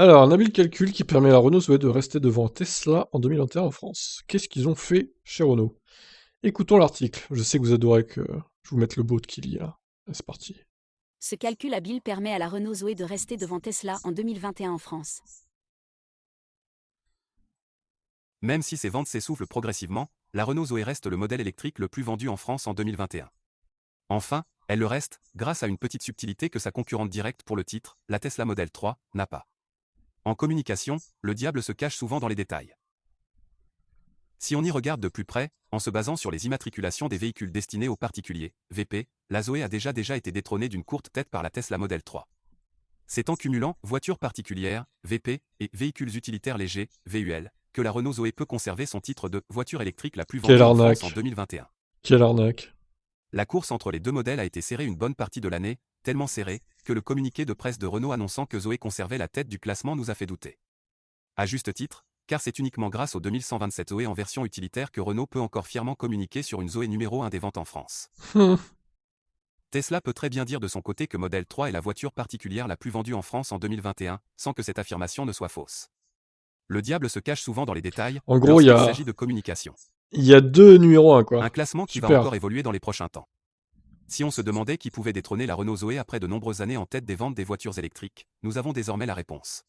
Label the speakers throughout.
Speaker 1: Alors, Nabil calcul qui permet à Renault Zoé de rester devant Tesla en 2021 en France. Qu'est-ce qu'ils ont fait chez Renault? Écoutons l'article. Je sais que vous adorez que je vous mette le beau de qu'il y a là. C'est parti.
Speaker 2: Ce calcul habile permet à la Renault Zoé de rester devant Tesla en 2021 en France.
Speaker 3: Même si ses ventes s'essoufflent progressivement, la Renault Zoé reste le modèle électrique le plus vendu en France en 2021. Enfin, elle le reste, grâce à une petite subtilité que sa concurrente directe pour le titre, la Tesla Model 3, n'a pas. En communication, le diable se cache souvent dans les détails. Si on y regarde de plus près, en se basant sur les immatriculations des véhicules destinés aux particuliers, VP, la Zoé a déjà été détrônée d'une courte tête par la Tesla Model 3. C'est en cumulant voitures particulières, VP, et véhicules utilitaires légers, VUL, que la Renault Zoé peut conserver son titre de voiture électrique la plus
Speaker 1: Quelle
Speaker 3: vendue en France en
Speaker 1: arnaque.
Speaker 3: 2021.
Speaker 1: Quelle arnaque.
Speaker 3: La course entre les deux modèles a été serrée une bonne partie de l'année, tellement serrée, que le communiqué de presse de Renault annonçant que Zoé conservait la tête du classement nous a fait douter. À juste titre, car c'est uniquement grâce aux 2127 Zoé en version utilitaire que Renault peut encore fièrement communiquer sur une Zoé numéro 1 des ventes en France. Tesla peut très bien dire de son côté que Model 3 est la voiture particulière la plus vendue en France en 2021, sans que cette affirmation ne soit fausse. Le diable se cache souvent dans les détails,
Speaker 1: En gros,
Speaker 3: lorsqu'il s'agit de communication.
Speaker 1: il y a deux numéros 1, quoi.
Speaker 3: Un classement qui va
Speaker 1: Super.
Speaker 3: encore évoluer dans les prochains temps. Si on se demandait qui pouvait détrôner la Renault Zoé après de nombreuses années en tête des ventes des voitures électriques, nous avons désormais la réponse.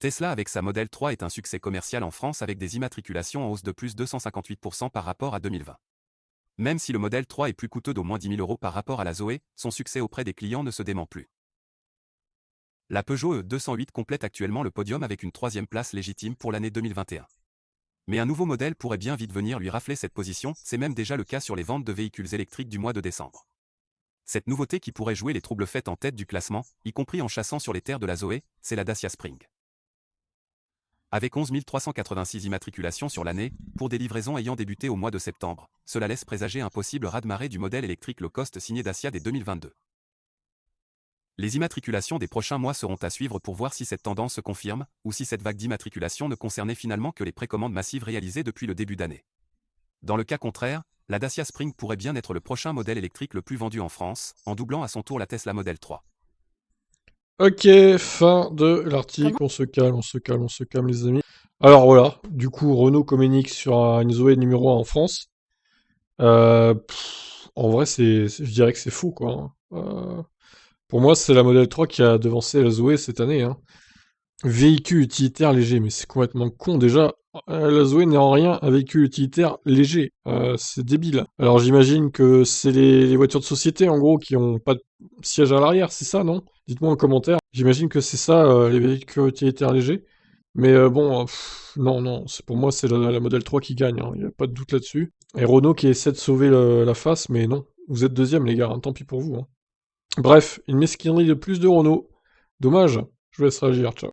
Speaker 3: Tesla avec sa Model 3 est un succès commercial en France avec des immatriculations en hausse de plus 258% par rapport à 2020. Même si le Model 3 est plus coûteux d'au moins 10 000 € par rapport à la Zoé, son succès auprès des clients ne se dément plus. La Peugeot E208 complète actuellement le podium avec une troisième place légitime pour l'année 2021. Mais un nouveau modèle pourrait bien vite venir lui rafler cette position, c'est même déjà le cas sur les ventes de véhicules électriques du mois de décembre. Cette nouveauté qui pourrait jouer les troubles faits en tête du classement, y compris en chassant sur les terres de la Zoé, c'est la Dacia Spring. Avec 11 386 immatriculations sur l'année, pour des livraisons ayant débuté au mois de septembre, cela laisse présager un possible raz-de-marée du modèle électrique low-cost signé Dacia dès 2022. Les immatriculations des prochains mois seront à suivre pour voir si cette tendance se confirme, ou si cette vague d'immatriculation ne concernait finalement que les précommandes massives réalisées depuis le début d'année. Dans le cas contraire, la Dacia Spring pourrait bien être le prochain modèle électrique le plus vendu en France, en doublant à son tour la Tesla Model 3.
Speaker 1: Ok, fin de l'article. On se calme, on se calme, on se calme, les amis. Alors voilà, du coup, Renault communique sur une Zoé numéro 1 en France. En vrai, je dirais que c'est fou, quoi, hein. Pour moi, c'est la Model 3 qui a devancé la Zoé cette année, hein. Véhicule utilitaire léger, mais c'est complètement con. Déjà, la Zoé n'est en rien un véhicule utilitaire léger. C'est débile. Alors j'imagine que c'est les voitures de société, en gros, qui ont pas de siège à l'arrière, c'est ça, non? Dites-moi en commentaire. J'imagine que c'est ça, les véhicules utilitaires légers. Mais bon, non, non, pour moi, c'est la Model 3 qui gagne, hein. Il n'y a pas de doute là-dessus. Et Renault qui essaie de sauver la face, mais non. Vous êtes deuxième, les gars, hein, tant pis pour vous, hein. Bref, une mesquinerie de plus de Renault. Dommage. Je vous laisse réagir, ciao.